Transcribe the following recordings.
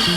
Hey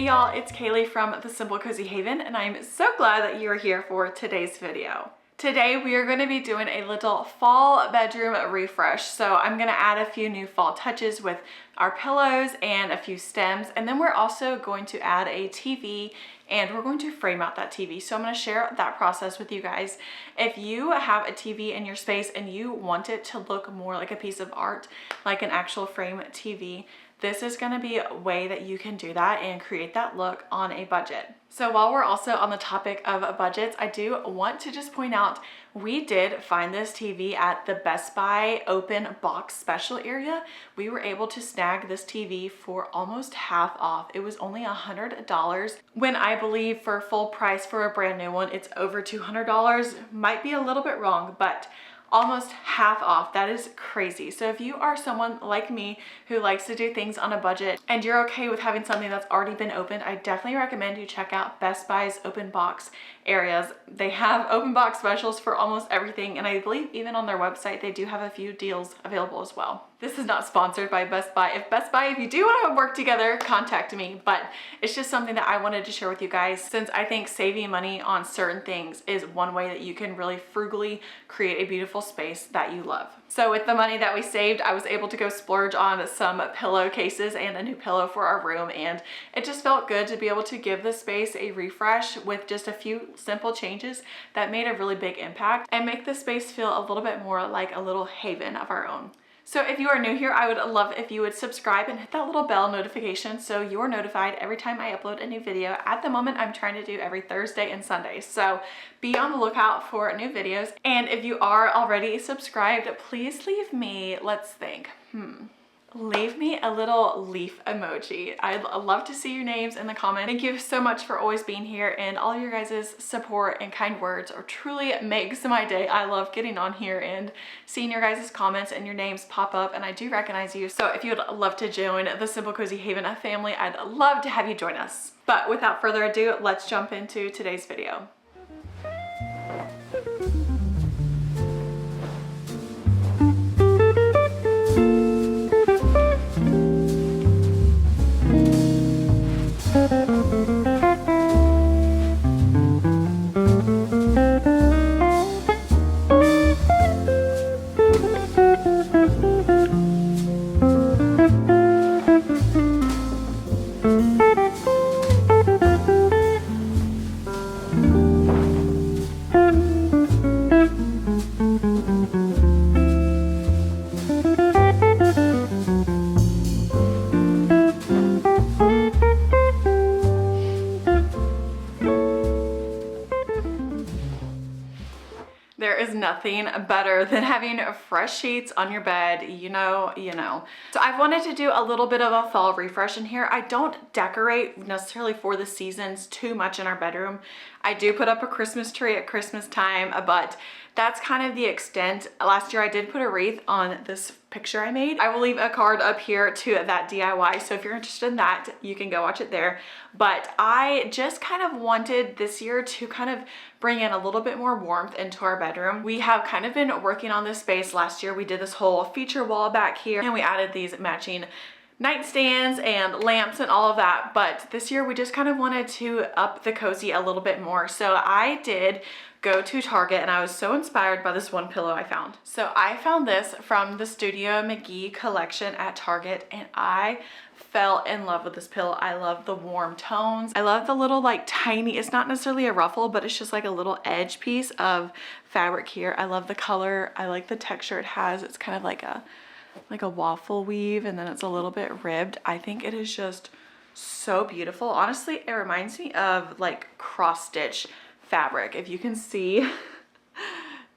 y'all, it's Kaylee from The Simple Cozy Haven, and I'm so glad that you are here for today's video. Today we are going to be doing a little fall bedroom refresh. So I'm going to add a few new fall touches with our pillows and a few stems, and then we're also going to add a TV and we're going to frame out that TV. So I'm going to share that process with you guys. If you have a TV in your space and you want it to look more like a piece of art, like an actual frame TV, this is going to be a way that you can do that and create that look on a budget. So while we're also on the topic of budgets, I do want to just point out we did find this TV at the Best Buy open box special area. We were able to snag this TV for almost half off. It was only $100 when I believe for full price for a brand new one, it's over $200. Might be a little bit wrong, but almost half off. That is crazy. So if you are someone like me who likes to do things on a budget and you're okay with having something that's already been opened, I definitely recommend you check out Best Buy's open box areas. They have open box specials for almost everything, and I believe even on their website they do have a few deals available as well. This is not sponsored by Best Buy. If you do want to work together, contact me, but it's just something that I wanted to share with you guys, since I think saving money on certain things is one way that you can really frugally create a beautiful space that you love. So with the money that we saved, I was able to go splurge on some pillowcases and a new pillow for our room, and it just felt good to be able to give the space a refresh with just a few simple changes that made a really big impact and make the space feel a little bit more like a little haven of our own. So if you are new here, I would love if you would subscribe and hit that little bell notification so you're notified every time I upload a new video. At the moment, I'm trying to do every Thursday and Sunday, so be on the lookout for new videos. And if you are already subscribed, please leave me, let's think, leave me a little leaf emoji. I'd love to see your names in the comments. Thank you so much for always being here, and all your guys' support and kind words are truly makes my day. I love getting on here and seeing your guys' comments and your names pop up, and I do recognize you. So if you would love to join the Simple Cozy Haven family, I'd love to have you join us. But without further ado, let's jump into today's video. Nothing better than having fresh sheets on your bed, you know. So I've wanted to do a little bit of a fall refresh in here. I don't decorate necessarily for the seasons too much in our bedroom. I do put up a Christmas tree at Christmas time, but that's kind of the extent. Last year I did put a wreath on this picture I made. I will leave a card up here to that DIY, so if you're interested in that, you can go watch it there. But I just kind of wanted this year to kind of bring in a little bit more warmth into our bedroom. We have kind of been working on this space. Last year we did this whole feature wall back here, and we added these matching nightstands and lamps and all of that, but this year we just kind of wanted to up the cozy a little bit more. So I did go to Target, and I was so inspired by this one pillow I found. So I found this from the Studio McGee collection at Target, and I fell in love with this pillow. I love the warm tones. I love the little like tiny, it's not necessarily a ruffle, but it's just like a little edge piece of fabric here. I love the color. I like the texture it has. It's kind of like a waffle weave, and then it's a little bit ribbed. I think it is just so beautiful. Honestly, it reminds me of like cross stitch fabric. If you can see,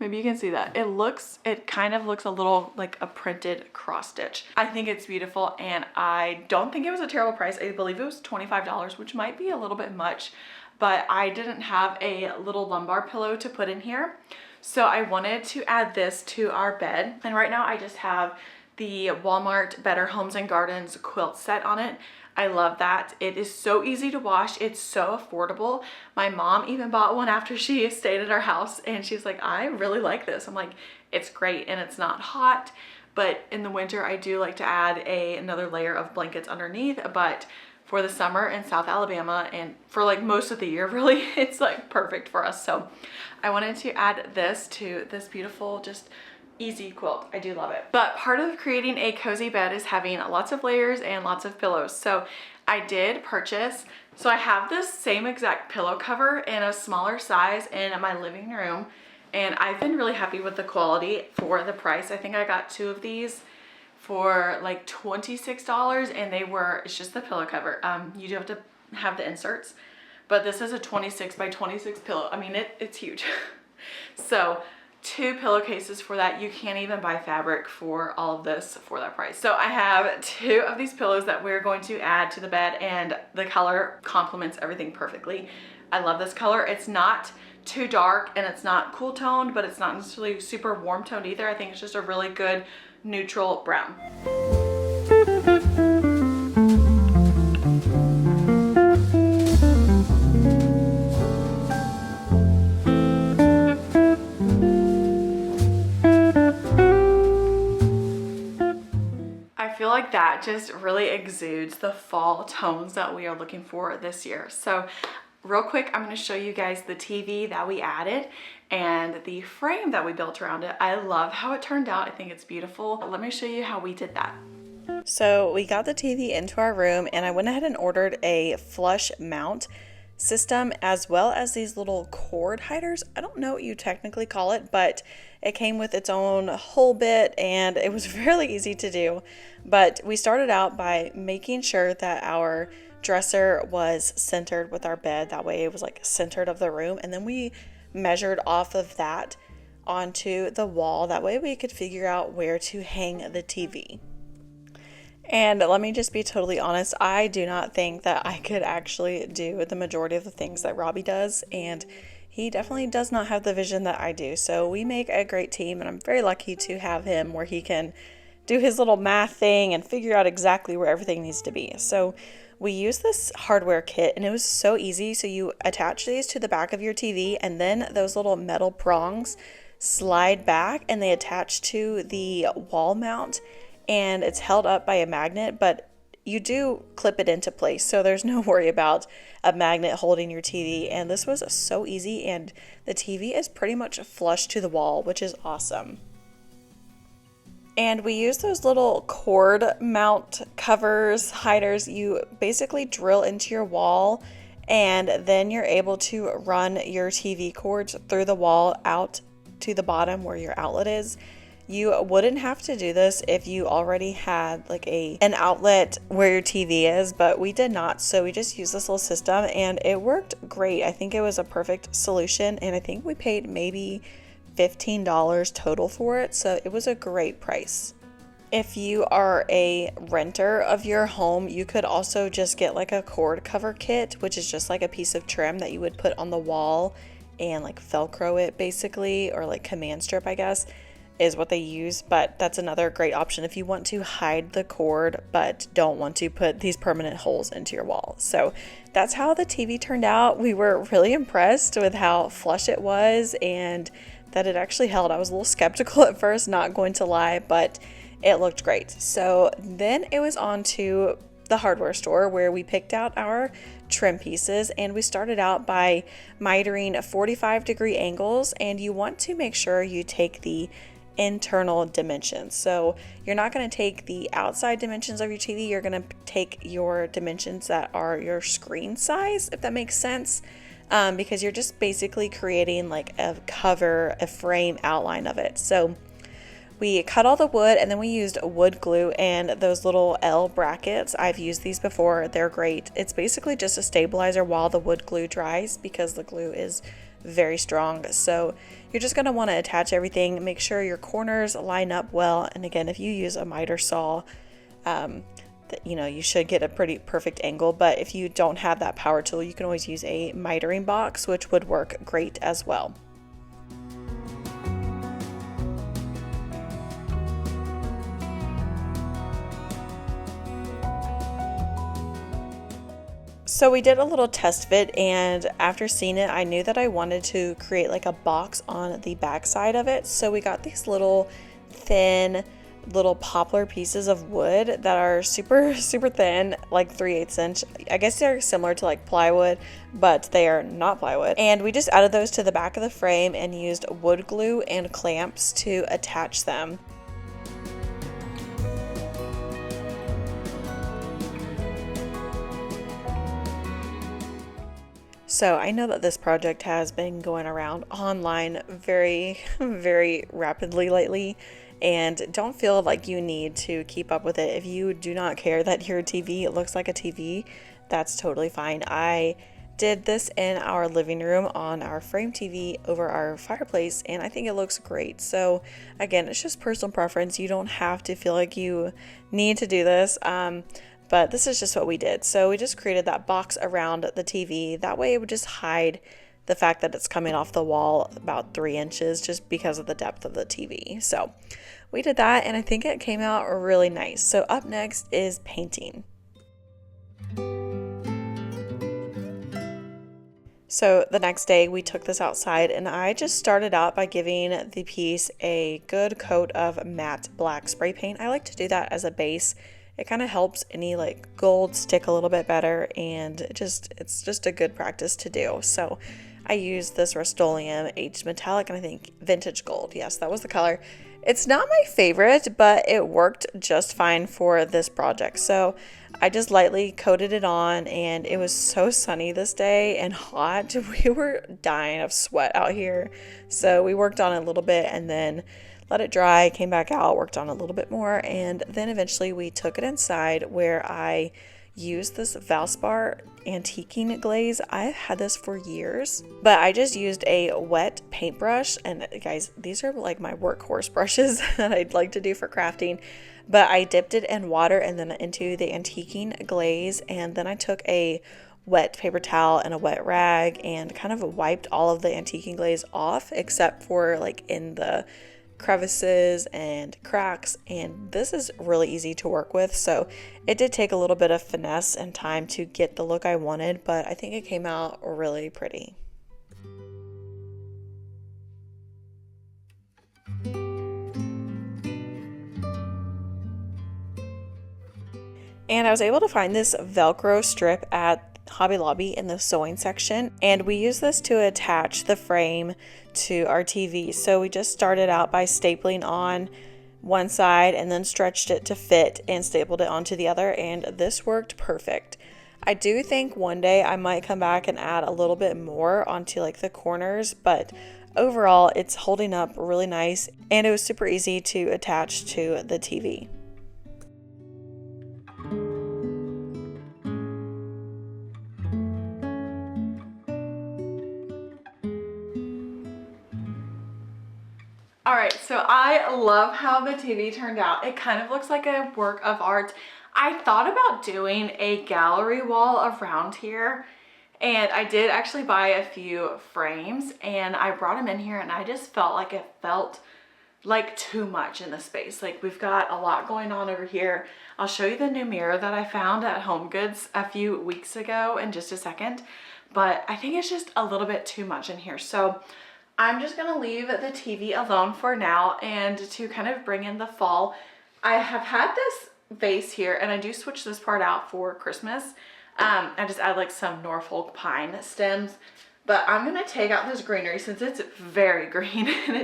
maybe you can see that. It kind of looks a little like a printed cross stitch. I think it's beautiful, and I don't think it was a terrible price. I believe it was $25, which might be a little bit much, but I didn't have a little lumbar pillow to put in here. So I wanted to add this to our bed. And right now I just have the Walmart Better Homes and Gardens quilt set on it. I love that. It is so easy to wash. It's so affordable. My mom even bought one after she stayed at our house, and she's like, I really like this. I'm like, it's great and it's not hot, but in the winter I do like to add another layer of blankets underneath. But for the summer in South Alabama and for like most of the year, really, it's like perfect for us. So I wanted to add this to this beautiful, just easy quilt. I do love it. But part of creating a cozy bed is having lots of layers and lots of pillows. So I did purchase, so I have this same exact pillow cover in a smaller size in my living room, and I've been really happy with the quality for the price. I think I got 2 of these for like $26, and they were, it's just the pillow cover. You do have to have the inserts, but this is a 26 by 26 pillow. I mean, it's huge. So 2 pillowcases for that. You can't even buy fabric for all of this for that price. So I have 2 of these pillows that we're going to add to the bed, and the color complements everything perfectly. I love this color. It's not too dark and it's not cool toned, but it's not necessarily super warm toned either. I think it's just a really good neutral brown. Like that just really exudes the fall tones that we are looking for this year. So real quick, I'm going to show you guys the TV that we added and the frame that we built around it. I love how it turned out. I think it's beautiful. Let me show you how we did that. So we got the TV into our room, and I went ahead and ordered a flush mount system as well as these little cord hiders. I don't know what you technically call it, but it came with its own whole bit and it was fairly easy to do. But we started out by making sure that our dresser was centered with our bed. That way it was like centered of the room. And then we measured off of that onto the wall. That way we could figure out where to hang the TV. And let me just be totally honest, I do not think that I could actually do the majority of the things that Robbie does, and he definitely does not have the vision that I do. So we make a great team, and I'm very lucky to have him where he can do his little math thing and figure out exactly where everything needs to be. So we used this hardware kit, and it was so easy. So you attach these to the back of your TV, and then those little metal prongs slide back and they attach to the wall mount, and it's held up by a magnet, but you do clip it into place, so there's no worry about a magnet holding your TV. And this was so easy, and the TV is pretty much flush to the wall, which is awesome. And we use those little cord mount covers, hiders. You basically drill into your wall, and then you're able to run your TV cords through the wall out to the bottom where your outlet is. You wouldn't have to do this if you already had like an outlet where your TV is, but we did not. So we just used this little system and it worked great. I think it was a perfect solution, and I think we paid maybe $15 total for it. So it was a great price. If you are a renter of your home, you could also just get like a cord cover kit, which is just like a piece of trim that you would put on the wall and like Velcro it basically, or like command strip, I guess, is what they use. But that's another great option if you want to hide the cord but don't want to put these permanent holes into your wall. So that's how the TV turned out. We were really impressed with how flush it was and that it actually held. I was a little skeptical at first, not going to lie, but it looked great. So then it was on to the hardware store where we picked out our trim pieces, and we started out by mitering 45-degree angles, and you want to make sure you take the internal dimensions. So you're not going to take the outside dimensions of your TV, you're going to take your dimensions that are your screen size, if that makes sense, because you're just basically creating like a cover, a frame outline of it. So we cut all the wood, and then we used wood glue and those little L brackets. I've used these before. They're great. It's basically just a stabilizer while the wood glue dries because the glue is very strong. So you're just going to want to attach everything. Make sure your corners line up well. And again, if you use a miter saw, you should get a pretty perfect angle. But if you don't have that power tool, you can always use a mitering box, which would work great as well. So we did a little test fit, and after seeing it, I knew that I wanted to create like a box on the back side of it. So we got these little thin little poplar pieces of wood that are super thin, like 3/8 inch. I guess they're similar to like plywood, but they are not plywood. And we just added those to the back of the frame and used wood glue and clamps to attach them. So I know that this project has been going around online very rapidly lately, and don't feel like you need to keep up with it. If you do not care that your TV looks like a TV, that's totally fine. I did this in our living room on our frame TV over our fireplace, and I think it looks great. So again, it's just personal preference. You don't have to feel like you need to do this. But this is just what we did. So we just created that box around the TV. That way it would just hide the fact that it's coming off the wall about 3 inches just because of the depth of the TV. So we did that, and I think it came out really nice. So up next is painting. So the next day we took this outside, and I just started out by giving the piece a good coat of matte black spray paint. I like to do that as a base. It kind of helps any like gold stick a little bit better, and it's just a good practice to do. So I used this Rust-Oleum aged metallic, and I think vintage gold. Yes, that was the color. It's not my favorite, but it worked just fine for this project. So I just lightly coated it on, and it was so sunny this day and hot. We were dying of sweat out here. So we worked on it a little bit and then let it dry, came back out, worked on it a little bit more, and then eventually we took it inside where I used this Valspar antiquing glaze. I've had this for years, but I just used a wet paintbrush, and guys, these are like my workhorse brushes that I'd like to do for crafting, but I dipped it in water and then into the antiquing glaze, and then I took a wet paper towel and a wet rag and kind of wiped all of the antiquing glaze off except for like in the crevices and cracks, and this is really easy to work with. So it did take a little bit of finesse and time to get the look I wanted, but I think it came out really pretty. And I was able to find this Velcro strip at Hobby Lobby in the sewing section, and we use this to attach the frame to our TV. So we just started out by stapling on one side and then stretched it to fit and stapled it onto the other, and this worked perfect. I do think one day I might come back and add a little bit more onto like the corners, but overall it's holding up really nice, and it was super easy to attach to the TV. Alright, so I love how the TV turned out. It kind of looks like a work of art. I thought about doing a gallery wall around here, and I did actually buy a few frames, and I brought them in here, and I just felt like it felt like too much in the space. Like we've got a lot going on over here. I'll show you the new mirror that I found at HomeGoods a few weeks ago in just a second, but I think it's just a little bit too much in here. So I'm just gonna leave the TV alone for now, and to kind of bring in the fall, I have had this vase here, and I do switch this part out for Christmas. I just add like some Norfolk pine stems, but I'm gonna take out this greenery since it's very green and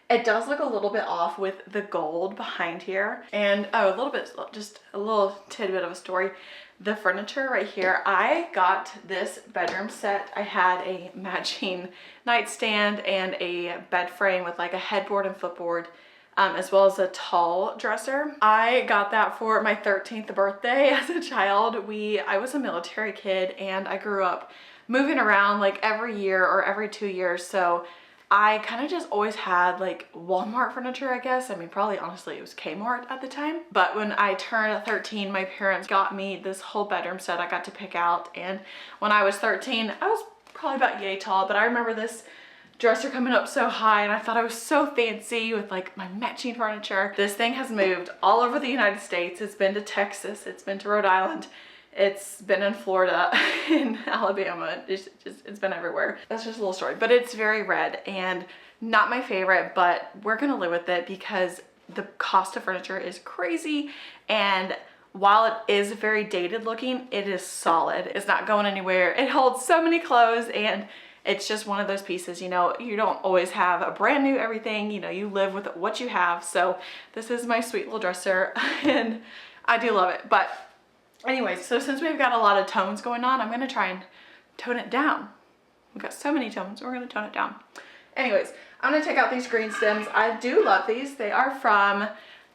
it does look a little bit off with the gold behind here. And oh, a little bit, just a little tidbit of a story. The furniture right here, I got this bedroom set. I had a matching nightstand and a bed frame with like a headboard and footboard, as well as a tall dresser. I got that for my 13th birthday as a child. I was a military kid, and I grew up moving around like every year or every 2 years. So I kind of just always had like Walmart furniture, I guess. I mean, probably honestly it was Kmart at the time. But when I turned 13, my parents got me this whole bedroom set I got to pick out. And when I was 13, I was probably about yay tall, but I remember this dresser coming up so high, and I thought I was so fancy with like my matching furniture. This thing has moved all over the United States. It's been to Texas, it's been to Rhode Island, It's been in Florida, in Alabama, it's been everywhere. That's just a little story, but it's very red and not my favorite, but we're gonna live with it because the cost of furniture is crazy, and while it is very dated looking, it is solid. It's not going anywhere. It holds so many clothes, and it's just one of those pieces, you know, you don't always have a brand new everything, you know, you live with what you have. So this is my sweet little dresser and I do love it. But anyways, so since we've got a lot of tones going on, I'm gonna try and tone it down. We've got so many tones, we're gonna tone it down. Anyways, I'm gonna take out these green stems. I do love these. They are from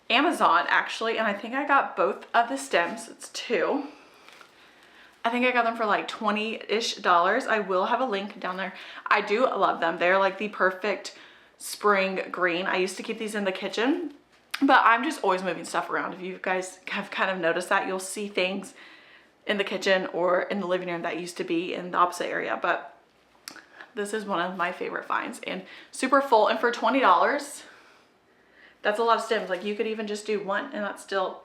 Amazon actually, and I think I got both of the stems. It's 2. I think I got them for like $20-ish. I will have a link down there. I do love them. They're like the perfect spring green. I used to keep these in the kitchen, but I'm just always moving stuff around. If you guys have kind of noticed that, you'll see things in the kitchen or in the living room that used to be in the opposite area. But this is one of my favorite finds and super full. And for $20, that's a lot of stems. Like you could even just do one and that's still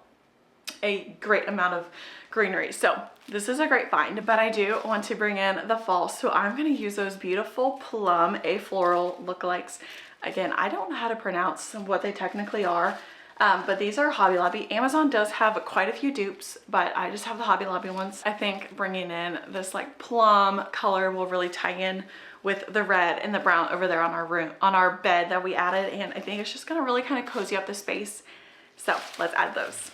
a great amount of greenery. So this is a great find, but I do want to bring in the fall. So I'm going to use those beautiful plum afloral lookalikes. Again, I don't know how to pronounce what they technically are, but these are Hobby Lobby. Amazon does have quite a few dupes, but I just have the Hobby Lobby ones. I think bringing in this like plum color will really tie in with the red and the brown over there on our bed that we added, and I think it's just going to really kind of cozy up the space. So let's add those.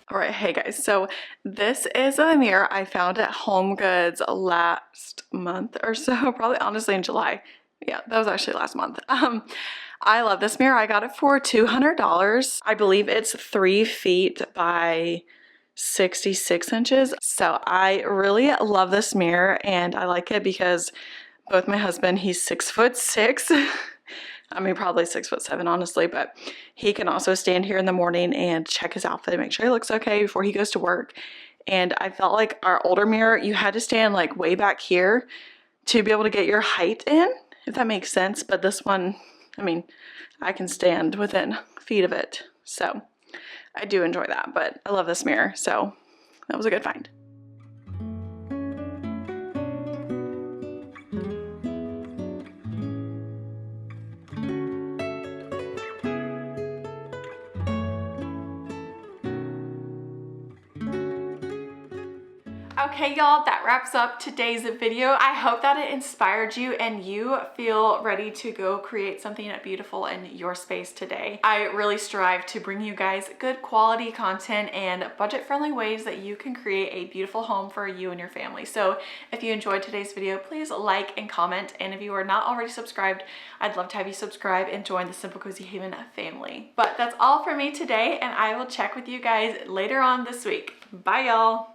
All right, hey guys, so this is a mirror I found at Home Goods last month or so, probably honestly in July. Yeah, that was actually last month. I love this mirror. I got it for $200. I believe it's 3 feet by 66 inches. So I really love this mirror, and I like it because both my husband, he's 6'6". I mean, probably 6'7", honestly, but he can also stand here in the morning and check his outfit and make sure he looks okay before he goes to work. And I felt like our older mirror, you had to stand like way back here to be able to get your height in, if that makes sense. But this one, I mean, I can stand within feet of it. So I do enjoy that, but I love this mirror. So that was a good find. Okay, y'all, that wraps up today's video. I hope that it inspired you and you feel ready to go create something beautiful in your space today. I really strive to bring you guys good quality content and budget-friendly ways that you can create a beautiful home for you and your family. So if you enjoyed today's video, please like and comment. And if you are not already subscribed, I'd love to have you subscribe and join the Simple Cozy Haven family. But that's all for me today, and I will check with you guys later on this week. Bye, y'all.